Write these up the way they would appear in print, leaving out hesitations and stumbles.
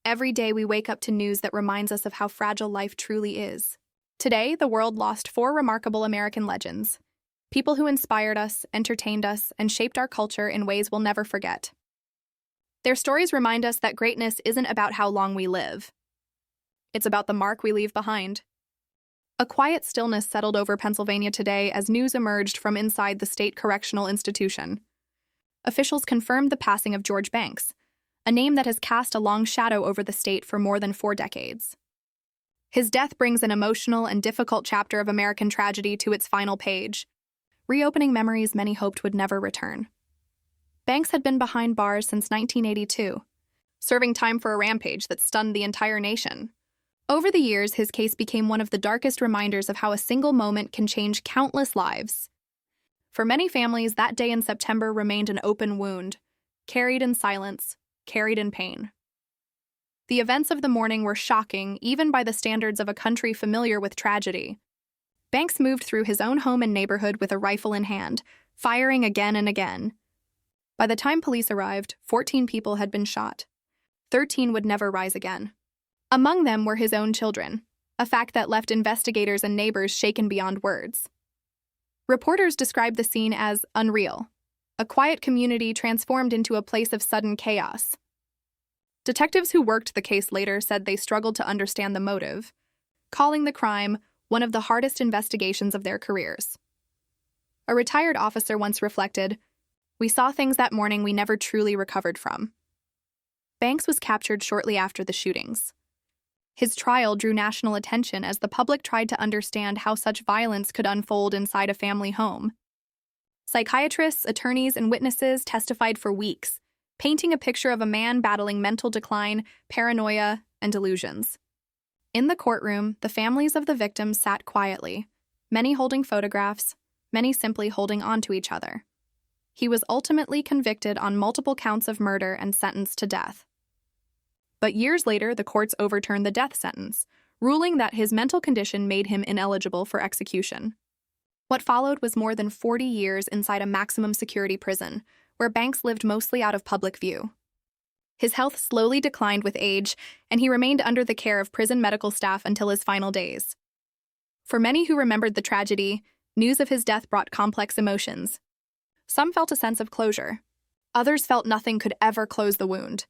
Every day we wake up to news that reminds us of how fragile life truly is. Today, the world lost four remarkable American legends, people who inspired us, entertained us, and shaped our culture in ways we'll never forget. Their stories remind us that greatness isn't about how long we live. It's about the mark we leave behind. A quiet stillness settled over Pennsylvania today as news emerged from inside the state correctional institution. Officials confirmed the passing of George Banks, a name that has cast a long shadow over the state for more than 4 decades. His death brings an emotional and difficult chapter of American tragedy to its final page, reopening memories many hoped would never return. Banks had been behind bars since 1982, serving time for a rampage that stunned the entire nation. Over the years, his case became one of the darkest reminders of how a single moment can change countless lives. For many families, that day in September remained an open wound, carried in silence, carried in pain. The events of the morning were shocking, even by the standards of a country familiar with tragedy. Banks moved through his own home and neighborhood with a rifle in hand, firing again and again. By the time police arrived, 14 people had been shot. 13 would never rise again. Among them were his own children, a fact that left investigators and neighbors shaken beyond words. Reporters described the scene as unreal, a quiet community transformed into a place of sudden chaos. Detectives who worked the case later said they struggled to understand the motive, calling the crime one of the hardest investigations of their careers. A retired officer once reflected, "We saw things that morning we never truly recovered from." Banks was captured shortly after the shootings. His trial drew national attention as the public tried to understand how such violence could unfold inside a family home. Psychiatrists, attorneys, and witnesses testified for weeks, painting a picture of a man battling mental decline, paranoia, and delusions. In the courtroom, the families of the victims sat quietly, many holding photographs, many simply holding on to each other. He was ultimately convicted on multiple counts of murder and sentenced to death. But years later, the courts overturned the death sentence, ruling that his mental condition made him ineligible for execution. What followed was more than 40 years inside a maximum security prison, where Banks lived mostly out of public view. His health slowly declined with age, and he remained under the care of prison medical staff until his final days. For many who remembered the tragedy, news of his death brought complex emotions. Some felt a sense of closure. Others felt nothing could ever close the wound.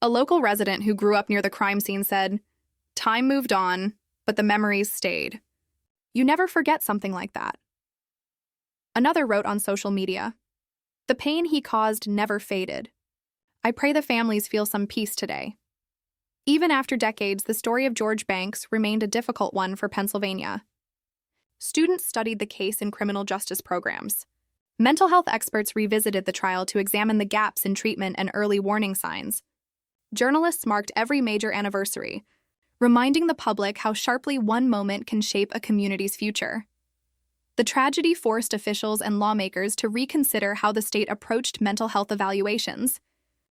A local resident who grew up near the crime scene said, "Time moved on, but the memories stayed." You never forget something like that. Another wrote on social media, "The pain he caused never faded. I pray the families feel some peace today." Even after decades, the story of George Banks remained a difficult one for Pennsylvania. Students studied the case in criminal justice programs. Mental health experts revisited the trial to examine the gaps in treatment and early warning signs. Journalists marked every major anniversary, reminding the public how sharply one moment can shape a community's future. The tragedy forced officials and lawmakers to reconsider how the state approached mental health evaluations,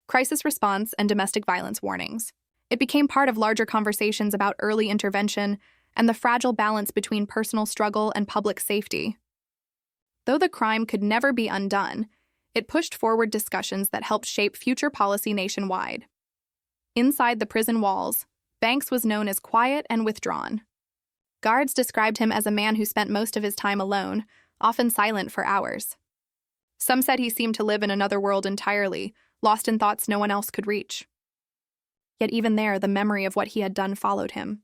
crisis response, and domestic violence warnings. It became part of larger conversations about early intervention and the fragile balance between personal struggle and public safety. Though the crime could never be undone, it pushed forward discussions that helped shape future policy nationwide. Inside the prison walls, Banks was known as quiet and withdrawn. Guards described him as a man who spent most of his time alone, often silent for hours. Some said he seemed to live in another world entirely, lost in thoughts no one else could reach. Yet even there, the memory of what he had done followed him.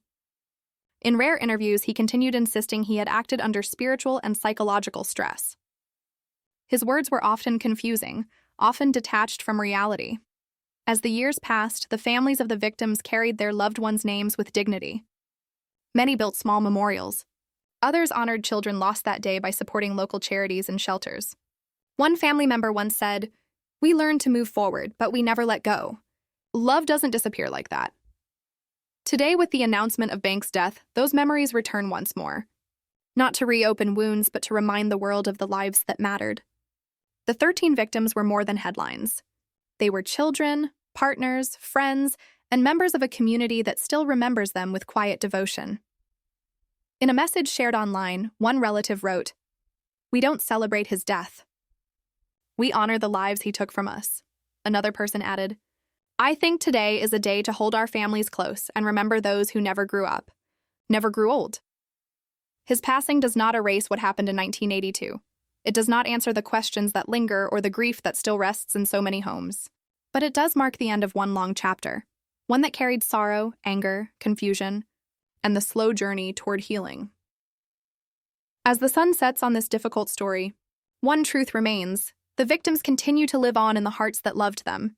In rare interviews, he continued insisting he had acted under spiritual and psychological stress. His words were often confusing, often detached from reality. As the years passed, the families of the victims carried their loved ones' names with dignity. Many built small memorials. Others honored children lost that day by supporting local charities and shelters. One family member once said, "We learned to move forward, but we never let go. Love doesn't disappear like that." Today, with the announcement of Banks' death, those memories return once more. Not to reopen wounds, but to remind the world of the lives that mattered. The 13 victims were more than headlines. They were children, partners, friends, and members of a community that still remembers them with quiet devotion. In a message shared online, one relative wrote, "We don't celebrate his death. We honor the lives he took from us." Another person added, I think today is a day to hold our families close and remember those who never grew up, never grew old. His passing does not erase what happened in 1982. It does not answer the questions that linger or the grief that still rests in so many homes. But it does mark the end of one long chapter, one that carried sorrow, anger, confusion, and the slow journey toward healing. As the sun sets on this difficult story, one truth remains: the victims continue to live on in the hearts that loved them.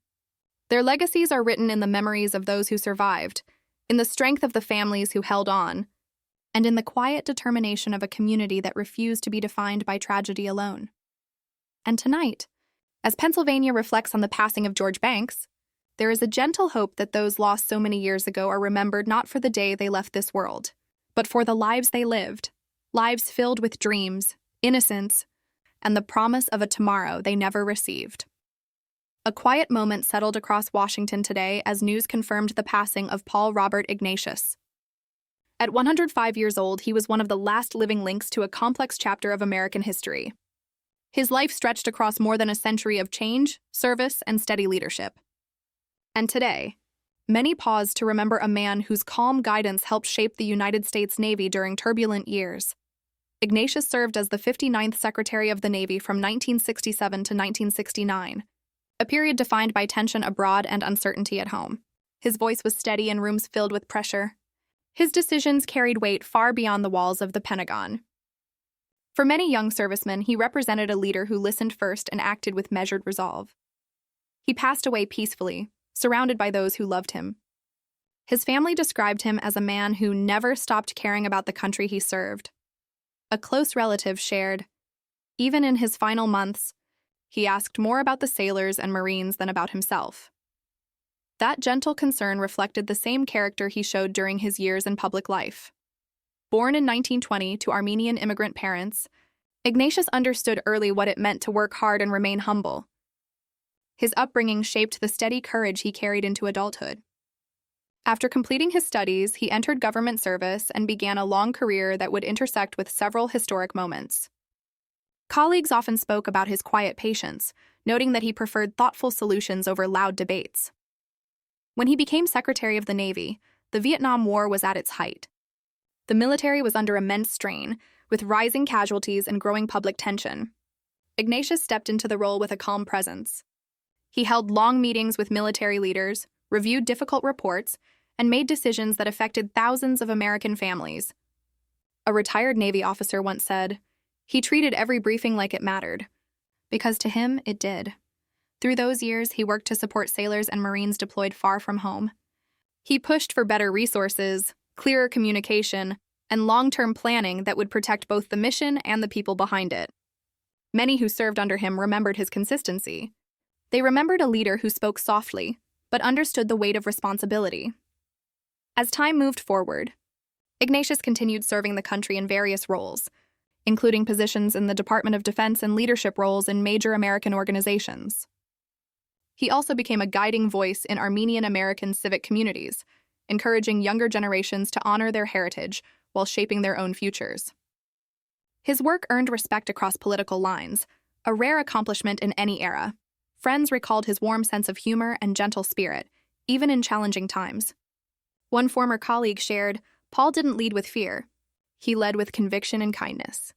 Their legacies are written in the memories of those who survived, in the strength of the families who held on, and in the quiet determination of a community that refused to be defined by tragedy alone. And tonight, as Pennsylvania reflects on the passing of George Banks, there is a gentle hope that those lost so many years ago are remembered not for the day they left this world, but for the lives they lived, lives filled with dreams, innocence, and the promise of a tomorrow they never received. A quiet moment settled across Washington today as news confirmed the passing of Paul Robert Ignatius. At 105 years old, he was one of the last living links to a complex chapter of American history. His life stretched across more than a century of change, service, and steady leadership. And today, many pause to remember a man whose calm guidance helped shape the United States Navy during turbulent years. Ignatius served as the 59th Secretary of the Navy from 1967 to 1969, a period defined by tension abroad and uncertainty at home. His voice was steady in rooms filled with pressure. His decisions carried weight far beyond the walls of the Pentagon. For many young servicemen, he represented a leader who listened first and acted with measured resolve. He passed away peacefully, surrounded by those who loved him. His family described him as a man who never stopped caring about the country he served. A close relative shared, "Even in his final months, he asked more about the sailors and Marines than about himself." That gentle concern reflected the same character he showed during his years in public life. Born in 1920 to Armenian immigrant parents, Ignatius understood early what it meant to work hard and remain humble. His upbringing shaped the steady courage he carried into adulthood. After completing his studies, he entered government service and began a long career that would intersect with several historic moments. Colleagues often spoke about his quiet patience, noting that he preferred thoughtful solutions over loud debates. When he became Secretary of the Navy, the Vietnam War was at its height. The military was under immense strain, with rising casualties and growing public tension. Ignatius stepped into the role with a calm presence. He held long meetings with military leaders, reviewed difficult reports, and made decisions that affected thousands of American families. A retired Navy officer once said, "He treated every briefing like it mattered," because to him, it did. Through those years, he worked to support sailors and Marines deployed far from home. He pushed for better resources, clearer communication, and long-term planning that would protect both the mission and the people behind it. Many who served under him remembered his consistency. They remembered a leader who spoke softly, but understood the weight of responsibility. As time moved forward, Ignatius continued serving the country in various roles, including positions in the Department of Defense and leadership roles in major American organizations. He also became a guiding voice in Armenian American civic communities, encouraging younger generations to honor their heritage while shaping their own futures. His work earned respect across political lines, a rare accomplishment in any era. Friends recalled his warm sense of humor and gentle spirit, even in challenging times. One former colleague shared, "Paul didn't lead with fear. He led with conviction and kindness."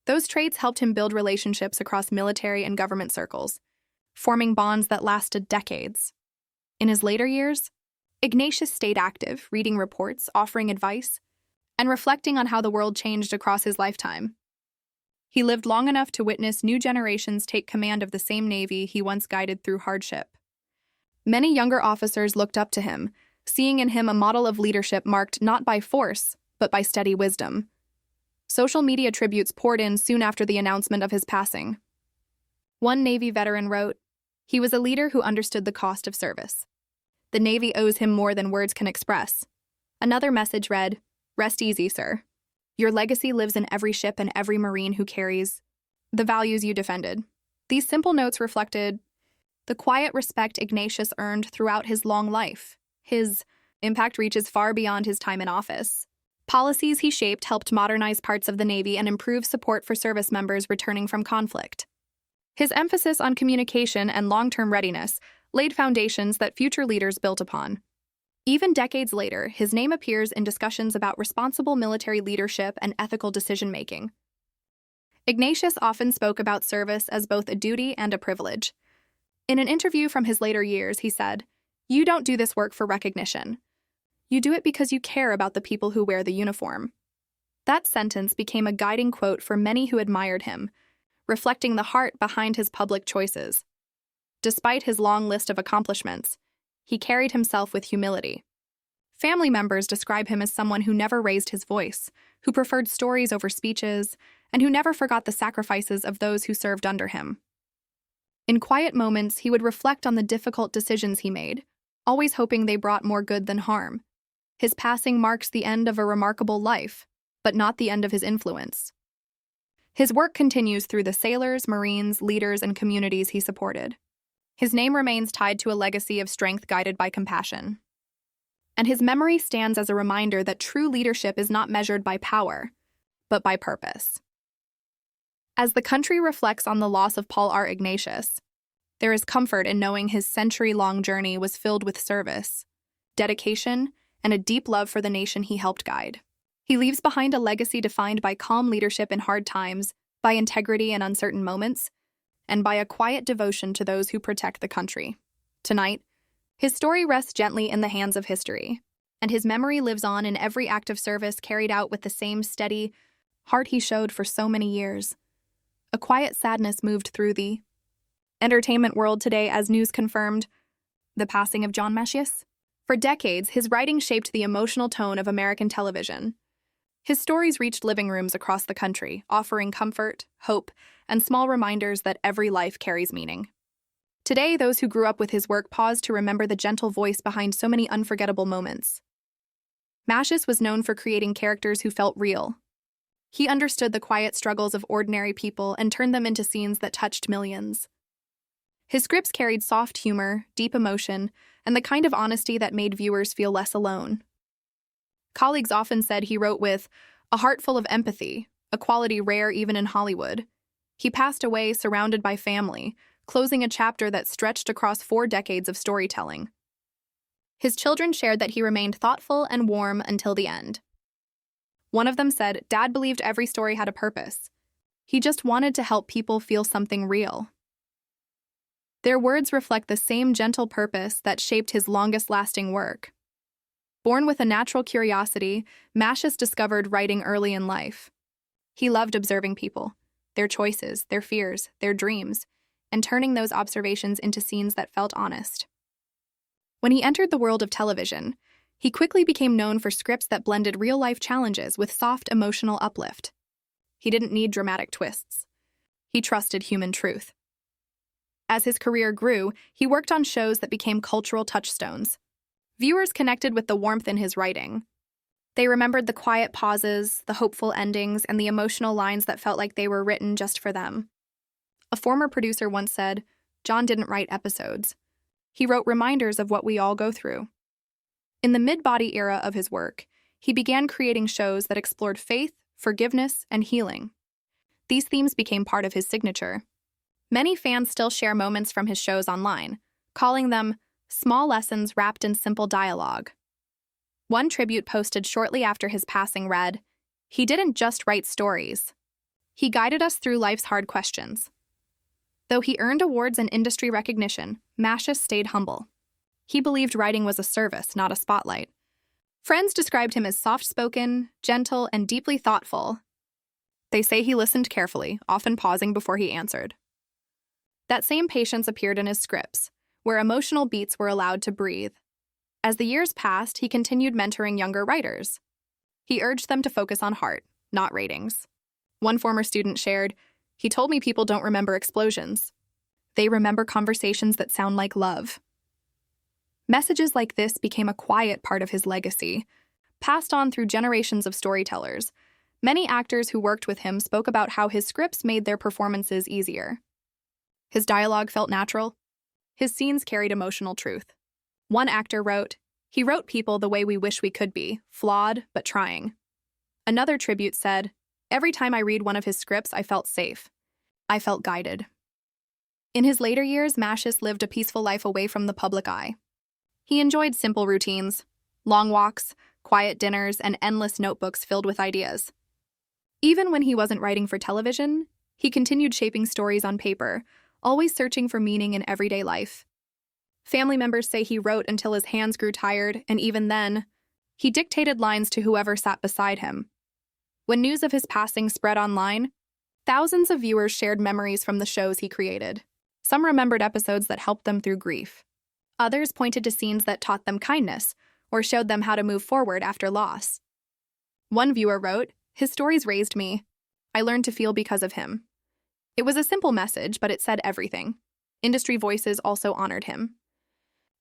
Those traits helped him build relationships across military and government circles, forming bonds that lasted decades. In his later years, Ignatius stayed active, reading reports, offering advice, and reflecting on how the world changed across his lifetime. He lived long enough to witness new generations take command of the same Navy he once guided through hardship. Many younger officers looked up to him, seeing in him a model of leadership marked not by force, but by steady wisdom. Social media tributes poured in soon after the announcement of his passing. One Navy veteran wrote, "He was a leader who understood the cost of service. The Navy owes him more than words can express." Another message read, "Rest easy, sir. Your legacy lives in every ship and every Marine who carries the values you defended." These simple notes reflected the quiet respect Ignatius earned throughout his long life. His impact reaches far beyond his time in office. Policies he shaped helped modernize parts of the Navy and improve support for service members returning from conflict. His emphasis on communication and long-term readiness laid foundations that future leaders built upon. Even decades later, his name appears in discussions about responsible military leadership and ethical decision-making. Ignatius often spoke about service as both a duty and a privilege. In an interview from his later years, he said, "You don't do this work for recognition. You do it because you care about the people who wear the uniform." That sentence became a guiding quote for many who admired him, reflecting the heart behind his public choices. Despite his long list of accomplishments, he carried himself with humility. Family members describe him as someone who never raised his voice, who preferred stories over speeches, and who never forgot the sacrifices of those who served under him. In quiet moments, he would reflect on the difficult decisions he made, always hoping they brought more good than harm. His passing marks the end of a remarkable life, but not the end of his influence. His work continues through the sailors, Marines, leaders, and communities he supported. His name remains tied to a legacy of strength guided by compassion. And his memory stands as a reminder that true leadership is not measured by power, but by purpose. As the country reflects on the loss of Paul R. Ignatius, there is comfort in knowing his century-long journey was filled with service, dedication, and a deep love for the nation he helped guide. He leaves behind a legacy defined by calm leadership in hard times, by integrity in uncertain moments, and by a quiet devotion to those who protect the country. Tonight, his story rests gently in the hands of history, and his memory lives on in every act of service carried out with the same steady heart he showed for so many years. A quiet sadness moved through the entertainment world today as news confirmed the passing of John Ignatius. For decades, his writing shaped the emotional tone of American television. His stories reached living rooms across the country, offering comfort, hope, and small reminders that every life carries meaning. Today, those who grew up with his work pause to remember the gentle voice behind so many unforgettable moments. Ignatius was known for creating characters who felt real. He understood the quiet struggles of ordinary people and turned them into scenes that touched millions. His scripts carried soft humor, deep emotion, and the kind of honesty that made viewers feel less alone. Colleagues often said he wrote with a heart full of empathy, a quality rare even in Hollywood. He passed away surrounded by family, closing a chapter that stretched across 4 decades of storytelling. His children shared that he remained thoughtful and warm until the end. One of them said, "Dad believed every story had a purpose. He just wanted to help people feel something real." Their words reflect the same gentle purpose that shaped his longest-lasting work. Born with a natural curiosity, Ignatius discovered writing early in life. He loved observing people, their choices, their fears, their dreams, and turning those observations into scenes that felt honest. When he entered the world of television, he quickly became known for scripts that blended real-life challenges with soft emotional uplift. He didn't need dramatic twists. He trusted human truth. As his career grew, he worked on shows that became cultural touchstones. Viewers connected with the warmth in his writing. They remembered the quiet pauses, the hopeful endings, and the emotional lines that felt like they were written just for them. A former producer once said, "John didn't write episodes. He wrote reminders of what we all go through." In the mid-body era of his work, he began creating shows that explored faith, forgiveness, and healing. These themes became part of his signature. Many fans still share moments from his shows online, calling them small lessons wrapped in simple dialogue. One tribute posted shortly after his passing read, "He didn't just write stories. He guided us through life's hard questions." Though he earned awards and industry recognition, Ignatius stayed humble. He believed writing was a service, not a spotlight. Friends described him as soft-spoken, gentle, and deeply thoughtful. They say he listened carefully, often pausing before he answered. That same patience appeared in his scripts, where emotional beats were allowed to breathe. As the years passed, he continued mentoring younger writers. He urged them to focus on heart, not ratings. One former student shared, "He told me people don't remember explosions. They remember conversations that sound like love." Messages like this became a quiet part of his legacy, passed on through generations of storytellers. Many actors who worked with him spoke about how his scripts made their performances easier. His dialogue felt natural. His scenes carried emotional truth. One actor wrote, "He wrote people the way we wish we could be, flawed but trying." Another tribute said, "Every time I read one of his scripts, I felt safe. I felt guided." In his later years, Ignatius lived a peaceful life away from the public eye. He enjoyed simple routines, long walks, quiet dinners, and endless notebooks filled with ideas. Even when he wasn't writing for television, he continued shaping stories on paper, always searching for meaning in everyday life. Family members say he wrote until his hands grew tired, and even then, he dictated lines to whoever sat beside him. When news of his passing spread online, thousands of viewers shared memories from the shows he created. Some remembered episodes that helped them through grief. Others pointed to scenes that taught them kindness or showed them how to move forward after loss. One viewer wrote, "His stories raised me. I learned to feel because of him." It was a simple message, but it said everything. Industry voices also honored him.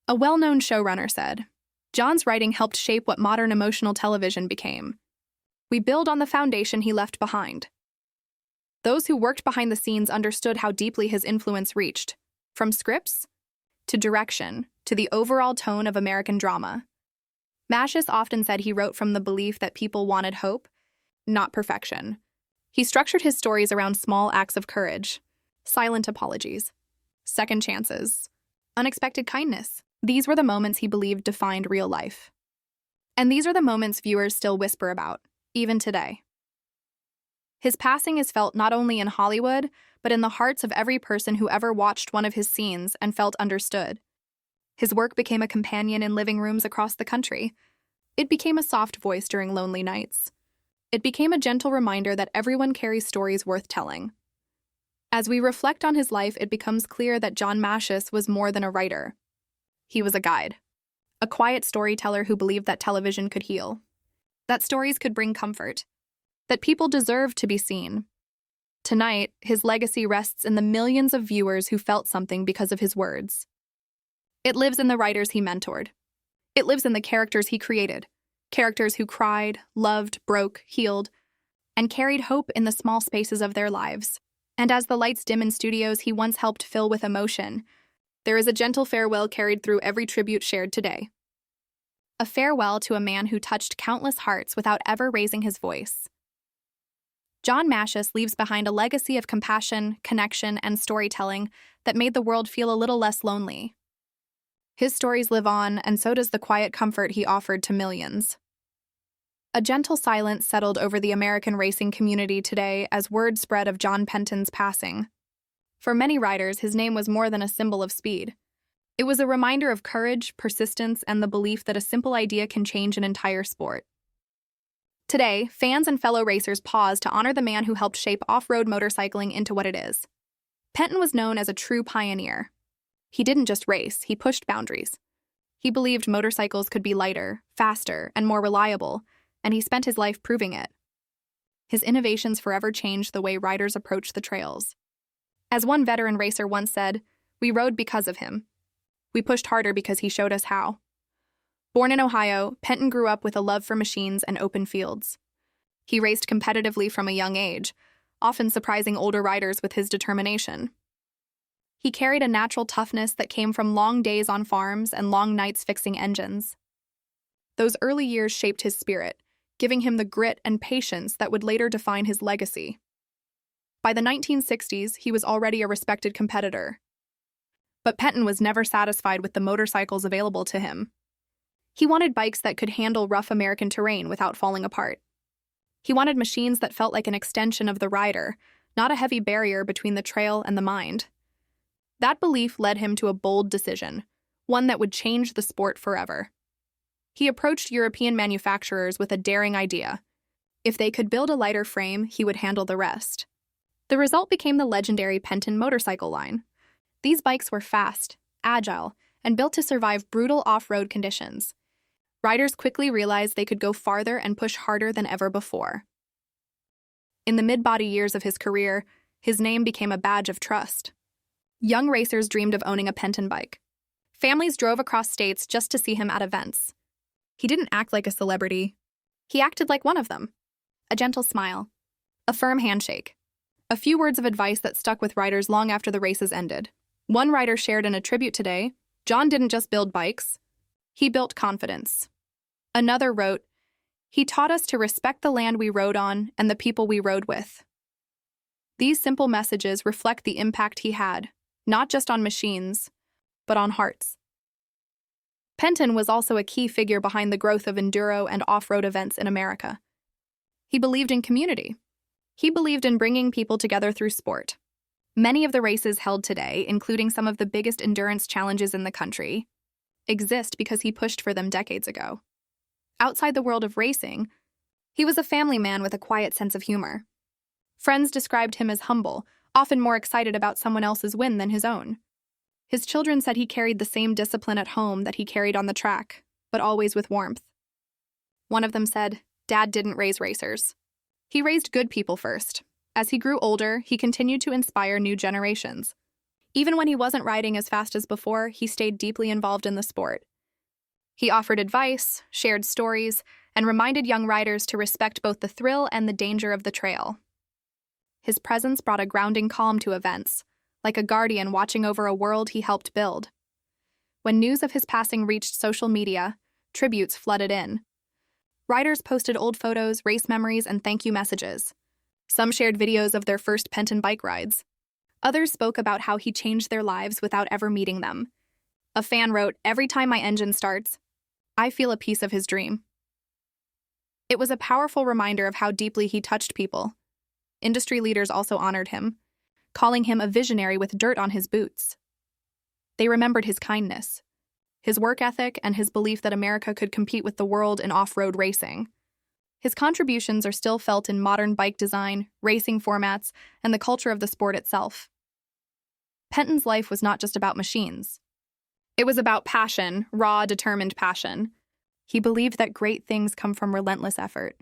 A well-known showrunner said, "John's writing helped shape what modern emotional television became. We build on the foundation he left behind." Those who worked behind the scenes understood how deeply his influence reached, from scripts to direction to the overall tone of American drama. Ignatius often said he wrote from the belief that people wanted hope, not perfection. He structured his stories around small acts of courage, silent apologies, second chances, unexpected kindness. These were the moments he believed defined real life. And these are the moments viewers still whisper about, even today. His passing is felt not only in Hollywood, but in the hearts of every person who ever watched one of his scenes and felt understood. His work became a companion in living rooms across the country. It became a soft voice during lonely nights. It became a gentle reminder that everyone carries stories worth telling. As we reflect on his life, it becomes clear that John Ignatius was more than a writer. He was a guide, a quiet storyteller who believed that television could heal, that stories could bring comfort, that people deserved to be seen. Tonight, his legacy rests in the millions of viewers who felt something because of his words. It lives in the writers he mentored. It lives in the characters he created, characters who cried, loved, broke, healed, and carried hope in the small spaces of their lives. And as the lights dim in studios he once helped fill with emotion, there is a gentle farewell carried through every tribute shared today. A farewell to a man who touched countless hearts without ever raising his voice. John Ignatius leaves behind a legacy of compassion, connection, and storytelling that made the world feel a little less lonely. His stories live on, and so does the quiet comfort he offered to millions. A gentle silence settled over the American racing community today as word spread of John Penton's passing. For many riders, his name was more than a symbol of speed. It was a reminder of courage, persistence, and the belief that a simple idea can change an entire sport. Today, fans and fellow racers pause to honor the man who helped shape off-road motorcycling into what it is. Penton was known as a true pioneer. He didn't just race, he pushed boundaries. He believed motorcycles could be lighter, faster, and more reliable, and he spent his life proving it. His innovations forever changed the way riders approach the trails. As one veteran racer once said, "We rode because of him. We pushed harder because he showed us how." Born in Ohio, Penton grew up with a love for machines and open fields. He raced competitively from a young age, often surprising older riders with his determination. He carried a natural toughness that came from long days on farms and long nights fixing engines. Those early years shaped his spirit, giving him the grit and patience that would later define his legacy. By the 1960s, he was already a respected competitor. But Penton was never satisfied with the motorcycles available to him. He wanted bikes that could handle rough American terrain without falling apart. He wanted machines that felt like an extension of the rider, not a heavy barrier between the trail and the mind. That belief led him to a bold decision, one that would change the sport forever. He approached European manufacturers with a daring idea. If they could build a lighter frame, he would handle the rest. The result became the legendary Penton motorcycle line. These bikes were fast, agile, and built to survive brutal off-road conditions. Riders quickly realized they could go farther and push harder than ever before. In the mid-body years of his career, his name became a badge of trust. Young racers dreamed of owning a Penton bike. Families drove across states just to see him at events. He didn't act like a celebrity. He acted like one of them. A gentle smile, a firm handshake, a few words of advice that stuck with riders long after the races ended. One rider shared in a tribute today, "John didn't just build bikes, he built confidence." Another wrote, "He taught us to respect the land we rode on and the people we rode with." These simple messages reflect the impact he had. not just on machines, but on hearts. Penton was also a key figure behind the growth of enduro and off-road events in America. He believed in community. He believed in bringing people together through sport. Many of the races held today, including some of the biggest endurance challenges in the country, exist because he pushed for them decades ago. Outside the world of racing, he was a family man with a quiet sense of humor. Friends described him as humble, often more excited about someone else's win than his own. His children said he carried the same discipline at home that he carried on the track, but always with warmth. One of them said, "Dad didn't raise racers. He raised good people first." As he grew older, he continued to inspire new generations. Even when he wasn't riding as fast as before, he stayed deeply involved in the sport. He offered advice, shared stories, and reminded young riders to respect both the thrill and the danger of the trail. His presence brought a grounding calm to events, like a guardian watching over a world he helped build. When news of his passing reached social media, tributes flooded in. Riders posted old photos, race memories, and thank you messages. Some shared videos of their first Penton bike rides. Others spoke about how he changed their lives without ever meeting them. A fan wrote, "Every time my engine starts, I feel a piece of his dream." It was a powerful reminder of how deeply he touched people. Industry leaders also honored him, calling him a visionary with dirt on his boots. They remembered his kindness, his work ethic, and his belief that America could compete with the world in off-road racing. His contributions are still felt in modern bike design, racing formats, and the culture of the sport itself. Penton's life was not just about machines. It was about passion, raw, determined passion. He believed that great things come from relentless effort.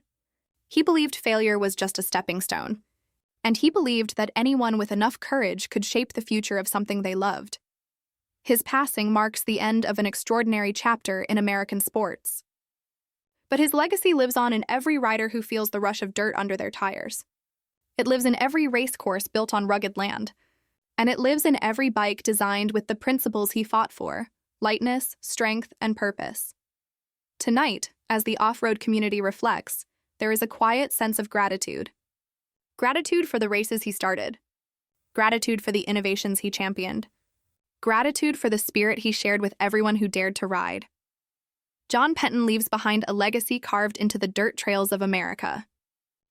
He believed failure was just a stepping stone. And he believed that anyone with enough courage could shape the future of something they loved. His passing marks the end of an extraordinary chapter in American sports. But his legacy lives on in every rider who feels the rush of dirt under their tires. It lives in every race course built on rugged land. And it lives in every bike designed with the principles he fought for: lightness, strength, and purpose. Tonight, as the off-road community reflects, there is a quiet sense of gratitude. Gratitude for the races he started. Gratitude for the innovations he championed. Gratitude for the spirit he shared with everyone who dared to ride. John Penton leaves behind a legacy carved into the dirt trails of America.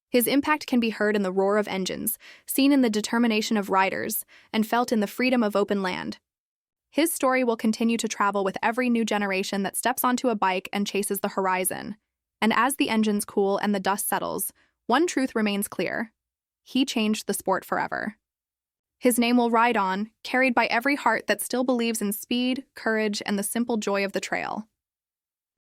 His impact can be heard in the roar of engines, seen in the determination of riders, and felt in the freedom of open land. His story will continue to travel with every new generation that steps onto a bike and chases the horizon. And as the engines cool and the dust settles, one truth remains clear: he changed the sport forever. His name will ride on, carried by every heart that still believes in speed, courage, and the simple joy of the trail.